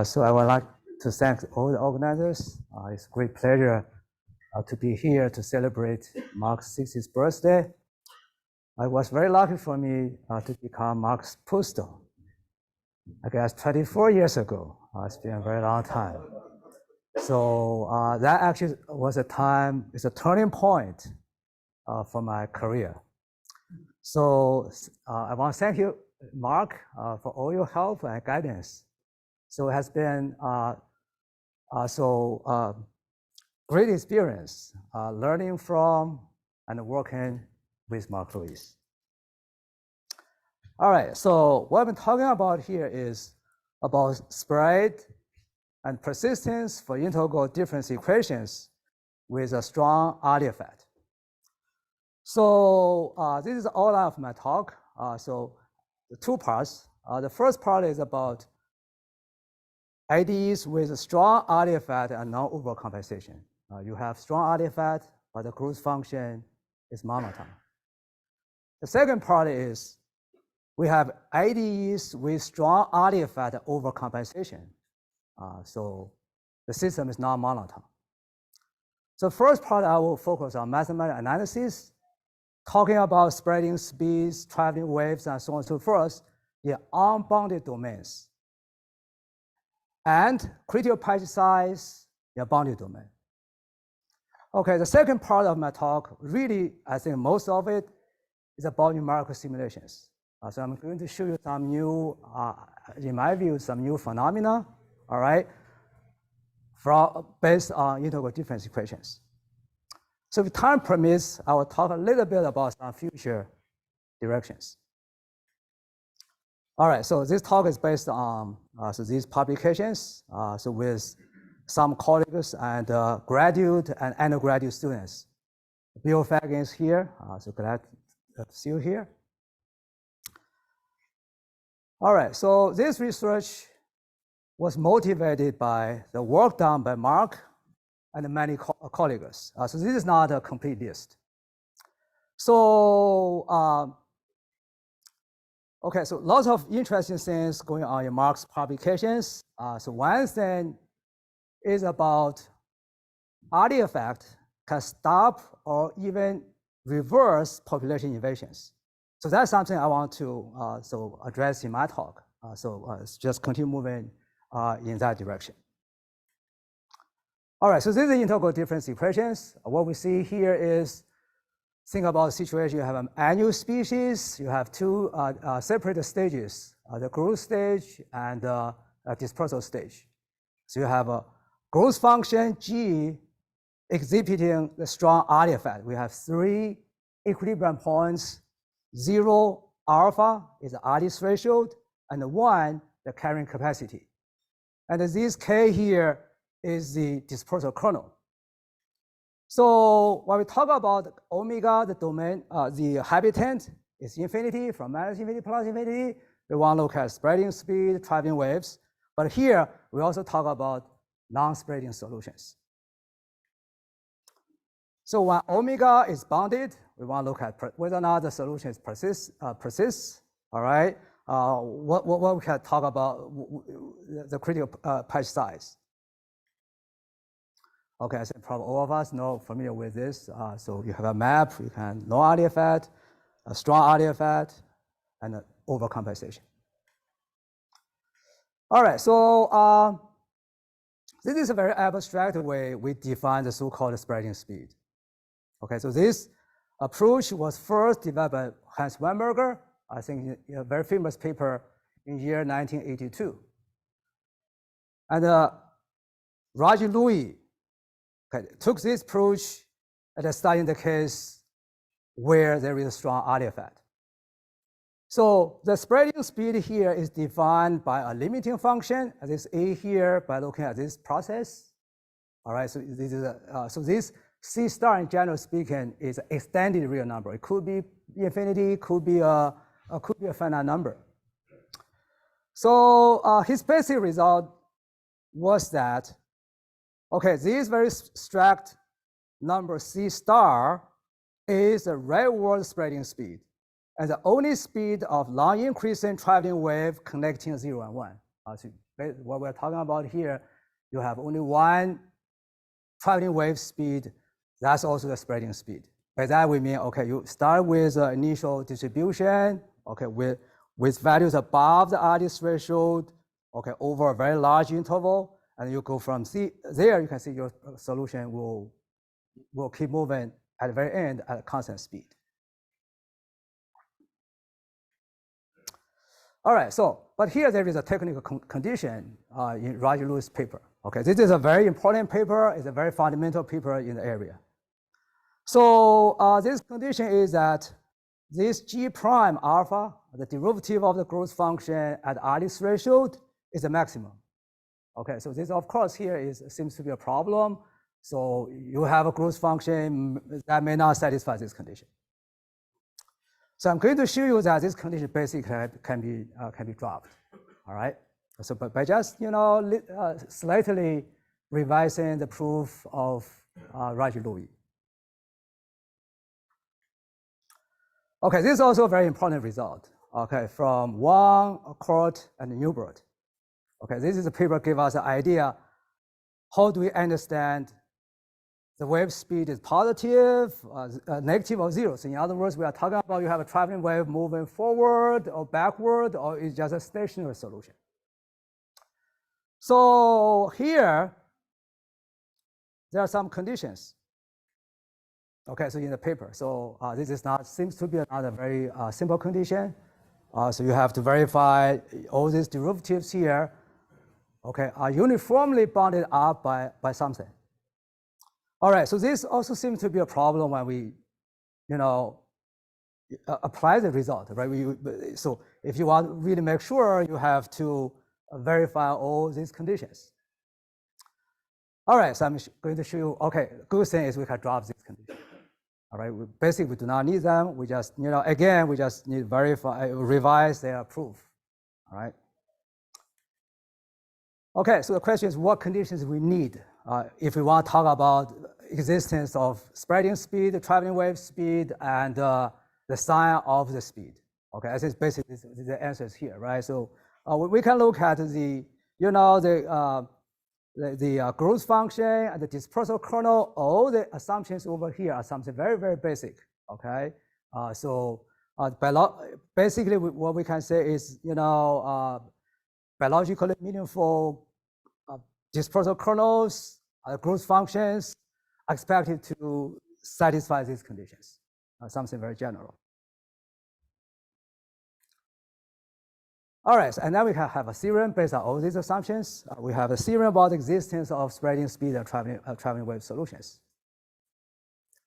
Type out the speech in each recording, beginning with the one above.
So I would like to thank all the organizers. It's a great pleasure to be here to celebrate Mark's 60th birthday. It was very lucky for me to become Mark's postdoc. I guess 24 years ago. It's been a very long time. So that actually was a time, it's a turning point for my career. So I want to thank you, Mark, for all your help and guidance. So it has been great experience learning from and working with Mark Louis. All right, so what I've been talking about here is about spread and persistence for integral difference equations with a strong Allee effect. So this is the outline of my talk. So the two parts. The first part is about IDEs with a strong Allee effect and non-overcompensation. You have strong Allee effect, but the growth function is monotone. The second part is we have IDEs with strong Allee effect and overcompensation. So the system is not monotone. So first part, I will focus on mathematical analysis, talking about spreading speeds, traveling waves, and so on and so forth in unbounded domains, and critical patch size in a bounded domain. Okay, the second part of my talk, really, I think most of it is about numerical simulations. So I'm going to show you some new, in my view, some new phenomena, all right, based on integral difference equations. So if time permits, I will talk a little bit about some future directions. All right, so this talk is based on these publications, so with some colleagues and graduate and undergraduate students. Bill Fagan is here, so glad to see you here. All right, so this research was motivated by the work done by Mark and many colleagues. So this is not a complete list. So, okay, so lots of interesting things going on in Mark's publications. So one thing is about Allee effect can stop or even reverse population invasions. So that's something I want to address in my talk. Just continue moving in that direction. All right, so this is integral difference equations. What we see here is, think about a situation, you have an annual species, you have two separate stages, the growth stage and a dispersal stage. So you have a growth function G exhibiting the strong Allee effect. We have three equilibrium points, 0 alpha is the Allee threshold, and 1 the carrying capacity. And this K here is the dispersal kernel. So when we talk about omega, the domain, the habitat is infinity, from minus infinity plus infinity. We want to look at spreading speed, traveling waves. But here, we also talk about non-spreading solutions. So when omega is bounded, we want to look at whether or not the solution persists. All right. What we can talk about the critical patch size. Okay, I think probably all of us know familiar with this. So you have a map, you can no Allee effect, a strong Allee effect, and an overcompensation. All right, so this is a very abstract way we define the so-called spreading speed. Okay, so this approach was first developed by Hans Weinberger, I think in a very famous paper in year 1982. And Roger Louis took this approach and studied the case where there is a strong Allee effect. So the spreading speed here is defined by a limiting function, this A here, by looking at this process. All right, so this is this C star in general speaking is an extended real number. It could be infinity, could be a finite number. So his basic result was that, okay, this very abstract number C star is the real-world spreading speed, and the only speed of long increasing traveling wave connecting 0 and 1. So what we're talking about here, you have only one traveling wave speed. That's also the spreading speed. By that we mean, okay, you start with initial distribution, okay, with values above the Allee threshold, okay, over a very large interval, and you go from there, you can see your solution will keep moving at the very end at a constant speed. All right, but here there is a technical condition in Roger-Lewis paper. Okay, this is a very important paper. It's a very fundamental paper in the area. So this condition is that this G prime alpha, the derivative of the growth function at Allee threshold, is a maximum. Okay, so this of course here seems to be a problem. So you have a growth function that may not satisfy this condition. So I'm going to show you that this condition basically can be dropped. All right. So by just slightly revising the proof of Roger-Lewis. Okay, this is also a very important result. Okay, from Wang, Court, and Newbert. Okay, this is a paper give us an idea. How do we understand the wave speed is positive, negative, or zero? So in other words, we are talking about you have a traveling wave moving forward or backward, or it's just a stationary solution. So here, there are some conditions. Okay, so in the paper, so this is not seems to be another very simple condition. So you have to verify all these derivatives here. Okay, are uniformly bounded up by something. All right, so this also seems to be a problem when we, apply the result, right? So if you want to really make sure, you have to verify all these conditions. All right, so I'm going to show you. Okay, good thing is we can drop this condition. All right, basically we do not need them. We just, again, we just need to revise their proof. All right. Okay, so the question is what conditions we need if we want to talk about existence of spreading speed, traveling wave speed, and the sign of the speed. Okay, this is basically the answers here, right? So we can look at the growth function and the dispersal kernel. All the assumptions over here are something very, very basic. Okay, basically what we can say is biologically meaningful dispersal kernels, growth functions are expected to satisfy these conditions. Something very general. All right, and now we can have a theorem based on all these assumptions. We have a theorem about the existence of spreading speed and traveling wave solutions.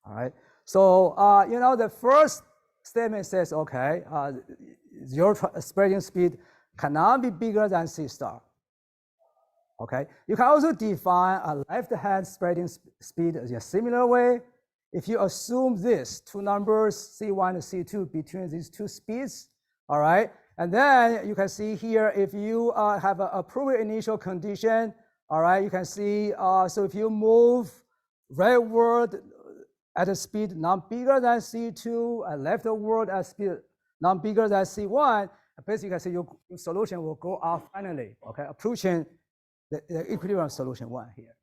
All right, so the first statement says, okay, your spreading speed cannot be bigger than C star. Okay, you can also define a left-hand spreading speed in a similar way. If you assume this two numbers, C1 and C2, between these two speeds, all right, and then you can see here if you have an appropriate initial condition, all right, you can see, so if you move rightward at a speed not bigger than C2 and leftward at speed not bigger than C1, basically you can see your solution will go up finally, okay, approaching the equilibrium solution 1 here.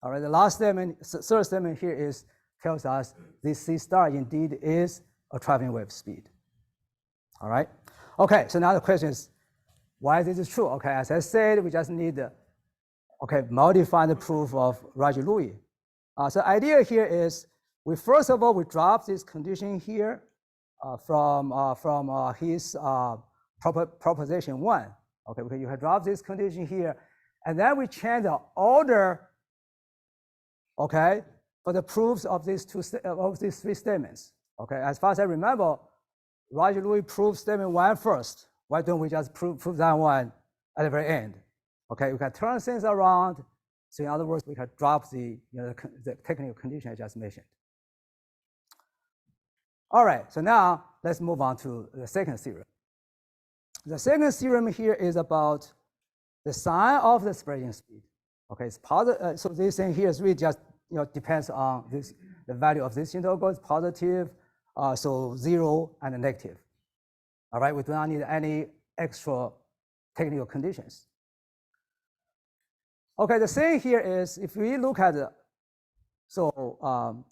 All right, the last statement, third statement here tells us this C star indeed is a traveling wave speed. All right, okay, so now the question is, why this is true? Okay, as I said, we just need modify the proof of Roger-Lewis. So the idea here is, first of all, we drop this condition here from his proposition 1. Okay, because you can drop this condition here, and then we change the order, okay, for the proofs of these three statements. Okay, as far as I remember, Roger-Lewis proved statement 1 first. Why don't we just prove that one at the very end? Okay, we can turn things around. So in other words, we can drop the technical condition I just mentioned. All right, so now let's move on to the second theorem. The second theorem here is about the sign of the spreading speed. Okay, it's positive. So this thing here is really just depends on this. The value of this integral is positive, so 0 and negative. All right, we do not need any extra technical conditions. Okay, the thing here is if we look at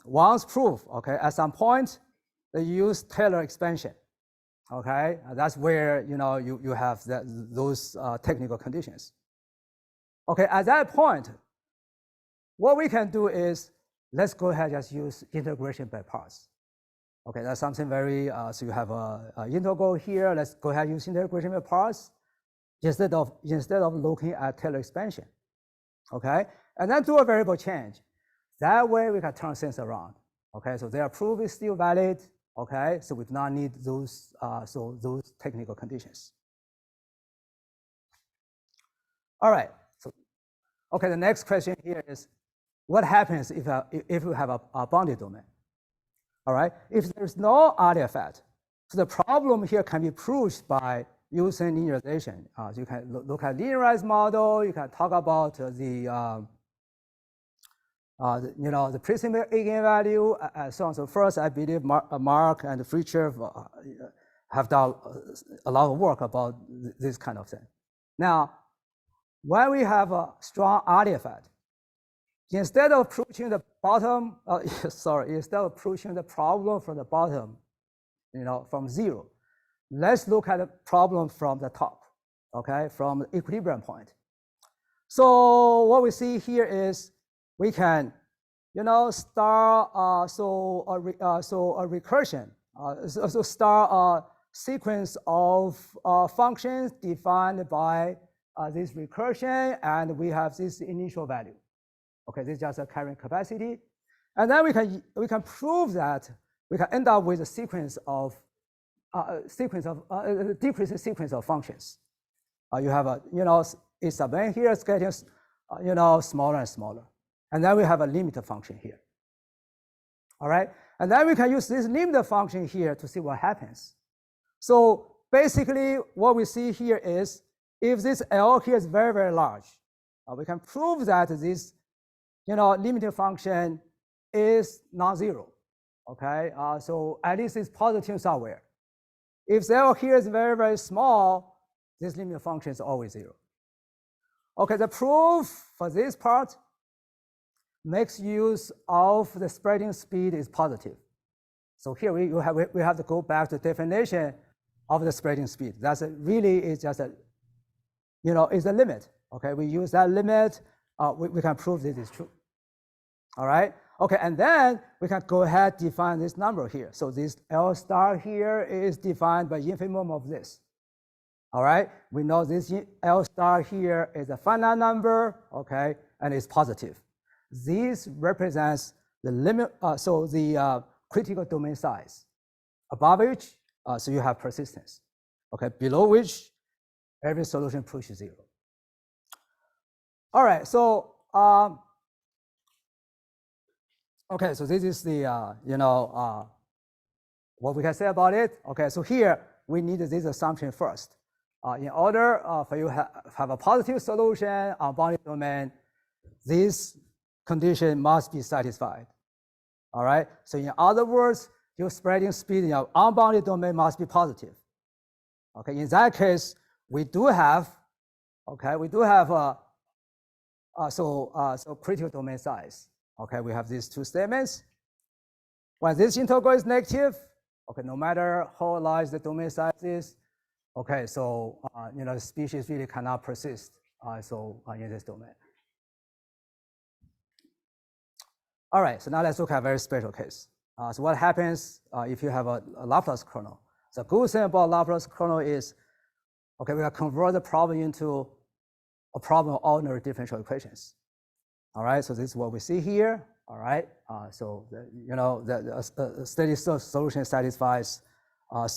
Wang's proof, okay, at some point they use Taylor expansion, okay, that's where you have those technical conditions. Okay, at that point, what we can do is let's go ahead and just use integration by parts. Okay, that's something very so you have a integral here. Let's go ahead and use integration by parts instead of looking at Taylor expansion. Okay, and then do a variable change. That way we can turn things around. Okay, so their proof is still valid. Okay, so we do not need those those technical conditions. All right. So, okay, the next question here is, what happens if you have a bounded domain? All right, if there's no Allee effect, so the problem here can be proved by using linearization. So you can look at linearized model. You can talk about the principal eigenvalue and so on. So first, I believe Mark and Fritcher have done a lot of work about this kind of thing. Now, when we have a strong Allee effect, instead of approaching the bottom, instead of approaching the problem from the bottom, from zero, let's look at the problem from the top, okay, from the equilibrium point. So what we see here is we can, start a recursion, start a sequence of functions defined by this recursion, and we have this initial value. Okay, this is just a carrying capacity, and then we can prove that we can end up with a sequence of decreasing sequence of functions. You have a a sub n here is getting smaller and smaller, and then we have a limit function here. All right, and then we can use this limit function here to see what happens. So basically, what we see here is if this L here is very, very large, we can prove that this limiting function is non-zero. Okay, so at least it's positive somewhere. If the L here is very, very small, this limiting function is always zero. Okay, the proof for this part makes use of the spreading speed is positive. So here we have to go back to definition of the spreading speed. That's really is just a is a limit. Okay, we use that limit. We can prove this is true. All right. Okay, and then we can go ahead and define this number here. So this L star here is defined by infimum of this. All right, we know this L star here is a finite number, okay, and it's positive. This represents the limit, so the critical domain size, above which, so you have persistence, okay, below which every solution pushes zero. All right, so okay, so this is the what we can say about it. Okay, so here we need this assumption first. In order for you to have a positive solution on bounded domain, this condition must be satisfied. All right, so in other words, your spreading speed in your unbounded domain must be positive. Okay, in that case, we do have, okay, we do have so critical domain size. Okay, we have these two statements. When this integral is negative, okay, no matter how large the domain size is, okay, so the species really cannot persist. In this domain. All right, so now let's look at a very special case. So what happens if you have a Laplace kernel? The good thing about Laplace kernel is, okay, we can convert the problem into a problem of ordinary differential equations. All right, so this is what we see here. All right, so the steady solution satisfies a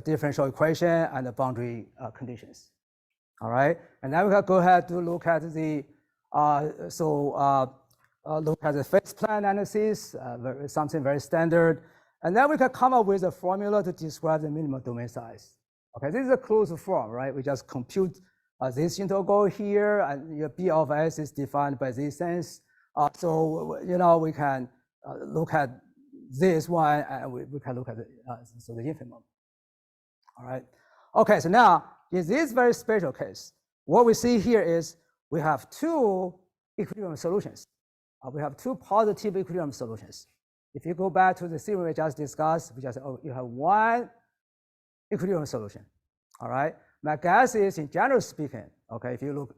differential equation and the boundary conditions. All right, and now we can go ahead to look at the look at the phase plan analysis, something very standard, and then we can come up with a formula to describe the minimum domain size. Okay, this is a closed form, right? We just compute this integral here, and your B of S is defined by this sense. So we can look at this one, and we can look at the infimum. All right. Okay, so now in this very special case, what we see here is we have two equilibrium solutions. We have two positive equilibrium solutions. If you go back to the theorem we just discussed, we just you have one equilibrium solution. All right. My guess is, in general speaking, okay, if you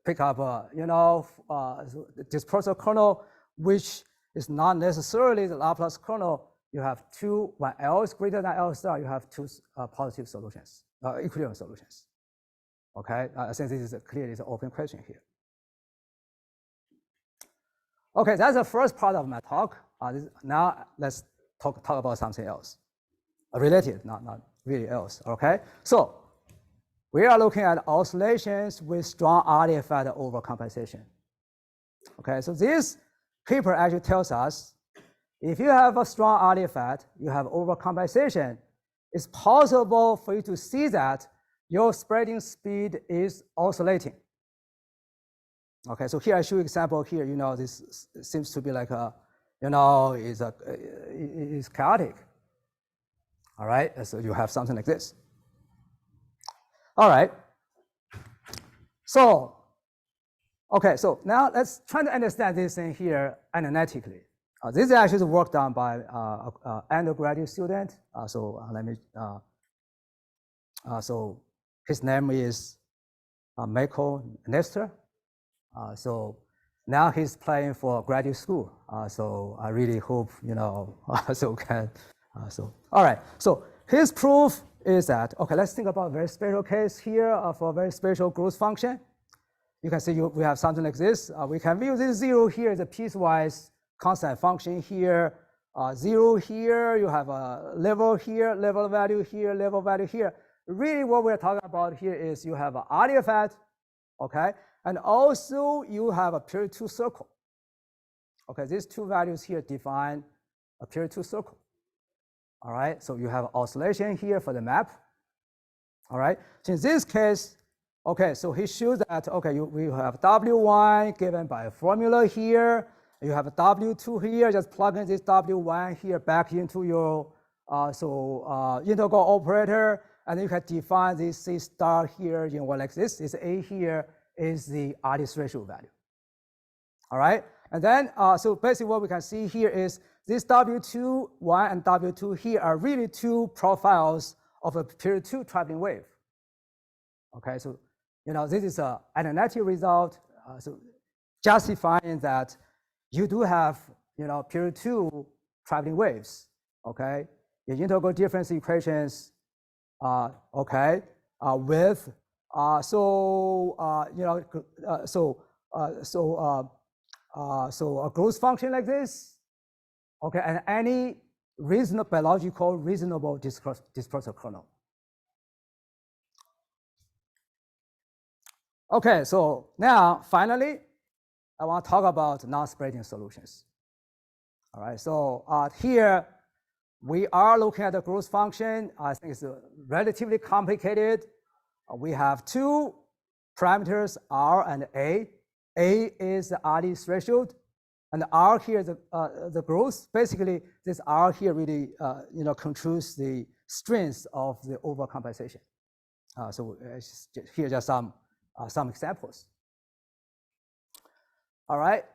pick up dispersal kernel, which is not necessarily the Laplace kernel, you have two, when L is greater than L star, you have two positive solutions, equilibrium solutions. Okay, I think this is clearly an open question here. Okay, that's the first part of my talk. Now let's talk about something else, related, not really else. Okay, so we are looking at oscillations with strong Allee effect overcompensation. Okay, so this paper actually tells us if you have a strong Allee effect, you have overcompensation, it's possible for you to see that your spreading speed is oscillating. Okay, so here I show you example here. This seems to be like a, is chaotic. All right, so you have something like this. All right. So, okay, so now let's try to understand this thing here analytically. This is actually work done by an undergraduate student. So his name is Michael Nestor. So now he's playing for graduate school. So I really hope, all right. So his proof is that, okay, let's think about a very special case here for a very special growth function. You can see we have something like this. We can view this zero here as a piecewise constant function here. Zero here, you have a level here, level value here, level value here. Really what we're talking about here is you have an Allee effect, okay? And also you have a period 2 circle. Okay, these two values here define a period 2 circle. All right, so you have oscillation here for the map. All right, so in this case, okay, so he shows that, okay, we have W1 given by a formula here. You have a W2 here, just plug in this W1 here back into your integral operator, and you can define this C star here in like this. This A here is the Allee threshold value. All right, and then so basically what we can see here is this W2, 1 and W2 here are really two profiles of a period 2 traveling wave. Okay, so this is an analytic result, so justifying that you do have period 2 traveling waves. Okay, the integral difference equations. Okay, with a growth function like this. Okay, and any reasonable biological reasonable dispersal kernel. Okay, so now finally, I want to talk about non-spreading solutions. All right, so here we are looking at the growth function. I think it's relatively complicated. We have two parameters, R and A. A is the Allee threshold, and R here is the growth. Basically, this R here really controls the strength of the overcompensation. So here are just some examples. All right.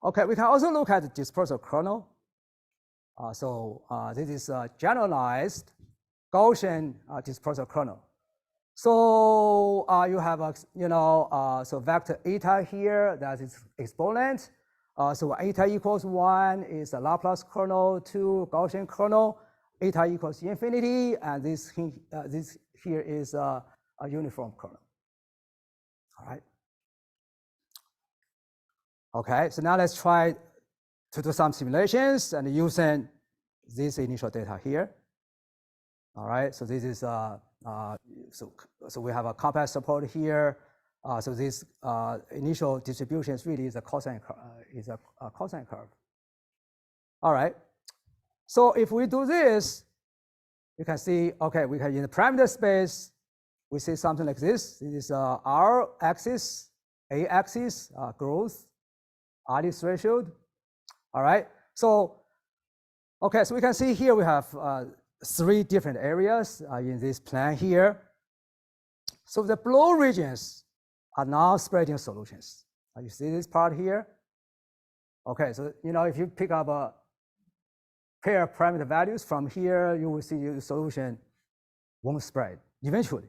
Okay, we can also look at the dispersal kernel. This is a generalized Gaussian dispersal kernel. So you have so vector eta here, that is exponent. So eta equals 1 is a Laplace kernel, 2 Gaussian kernel. Eta equals infinity, and this here is a uniform kernel. All right. Okay, so now let's try to do some simulations and using this initial data here. All right, so this is so we have a compact support here. So this initial distribution is really a cosine curve. All right. So if we do this, you can see, okay, we can in the parameter space, we see something like this. This is R axis, A axis, growth, Allee threshold. All right. So, okay, so we can see here we have 3 different areas in this plan here. So the below regions are non-spreading solutions. You see this part here? Okay, so if you pick up a pair of parameter values from here, you will see your solution won't spread eventually.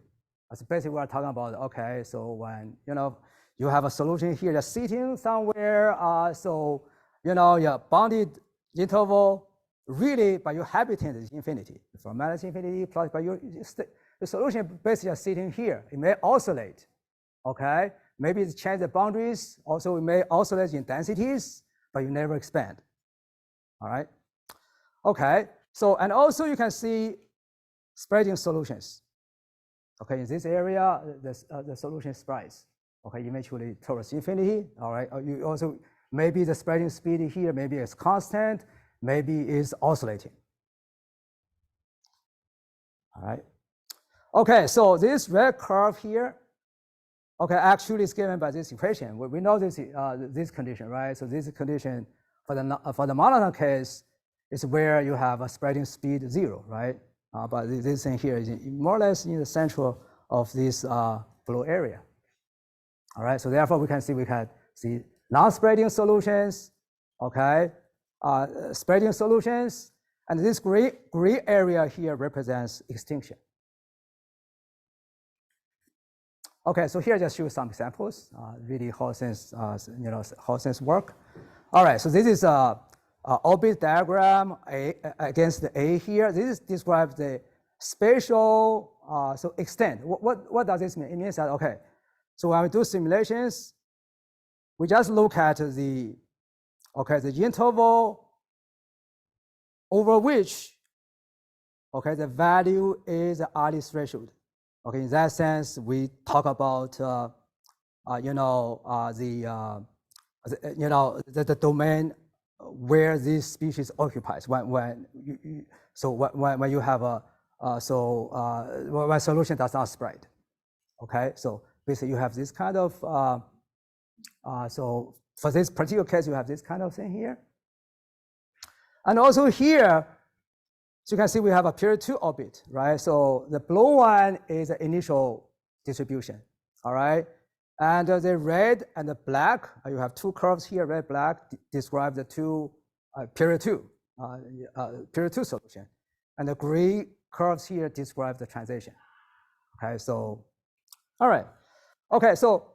That's basically what we're talking about. Okay, so when you have a solution here that's sitting somewhere, so your bounded interval really, but your habitat is infinity. From minus infinity plus, but the solution basically is sitting here. It may oscillate. Okay, maybe it's change the boundaries. Also, it may oscillate in densities, but you never expand. All right. Okay. So, and also you can see spreading solutions. Okay, in this area, the solution spreads. Okay, eventually towards infinity. All right. You also maybe the spreading speed here maybe it's constant, maybe it's oscillating. All right. Okay, so this red curve here. Okay, actually it's given by this equation. We know this condition, right? So this condition for the monotone case is where you have a spreading speed 0, right? But this thing here is more or less in the central of this flow area. All right, so therefore we can see non-spreading solutions, okay, spreading solutions, and this gray area here represents extinction. Okay, so here just show some examples, really how things work. All right, so this is a orbit diagram against the A here. This describes the spatial so extent. What does this mean? It means that okay, so when we do simulations, we just look at the interval over which the value is the Allee threshold. Okay, in that sense, we talk about the domain where this species occupies when you have when solution does not spread. Okay, so basically you have this kind of so for this particular case you have this kind of thing here, and also here. So you can see we have a period 2 orbit, right? So the blue one is the initial distribution, all right? And the red and the black, you have 2 curves here, red, black, describe the two period 2 solution. And the gray curves here describe the transition. Okay, so, all right. Okay, so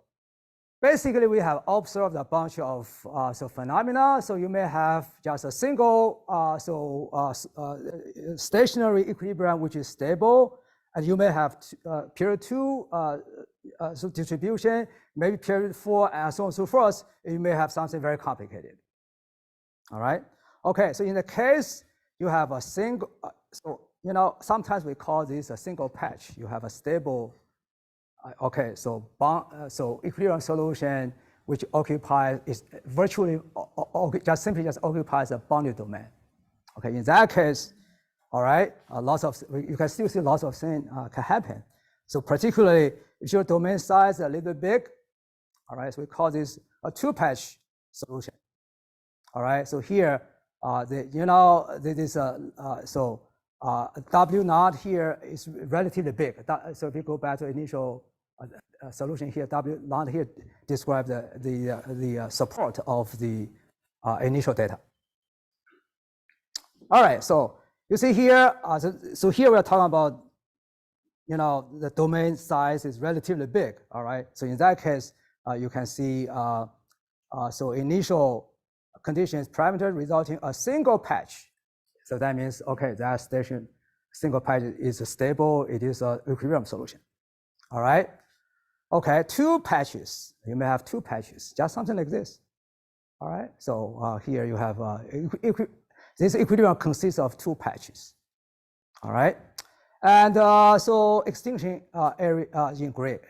basically we have observed a bunch of phenomena. So you may have just a single stationary equilibrium which is stable, and you may have period 2 distribution, maybe period 4, and so on and so forth. You may have something very complicated. All right. Okay. So in the case you have a single, sometimes we call this a single patch. You have a stable. Okay, so equilibrium solution which occupies virtually simply occupies a bounded domain. Okay, in that case, all right, you can still see lots of things can happen. So particularly if your domain size is a little bit big, all right, so we call this a 2-patch solution. All right, so here W naught here is relatively big. So if you go back to initial solution here, W naught here describes the support of the initial data. All right, so you see here, so here we're talking about, the domain size is relatively big. All right, so in that case, you can see so initial conditions parameter resulting a single patch. So that means, okay, that single patch is stable. It is an equilibrium solution. All right. Okay, 2 patches. You may have 2 patches, just something like this. All right. So here you have this equilibrium consists of 2 patches. All right. And so extinction area in gray.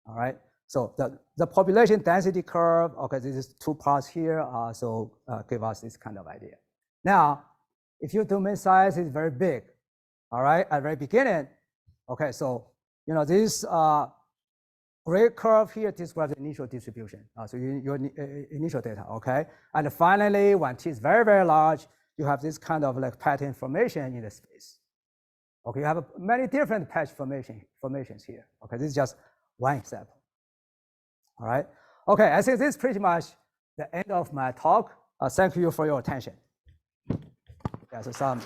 All right. So the population density curve. Okay, this is 2 parts here. So give us this kind of idea. Now, if your domain size is very big, all right, at the very beginning, okay, so this gray curve here describes the initial distribution. So your initial data, okay, and finally, when t is very, very large, you have this kind of like pattern formation in the space. Okay, you have many different patch formations here. Okay, this is just one example. All right. Okay, I think this is pretty much the end of my talk. Thank you for your attention. Yeah, so some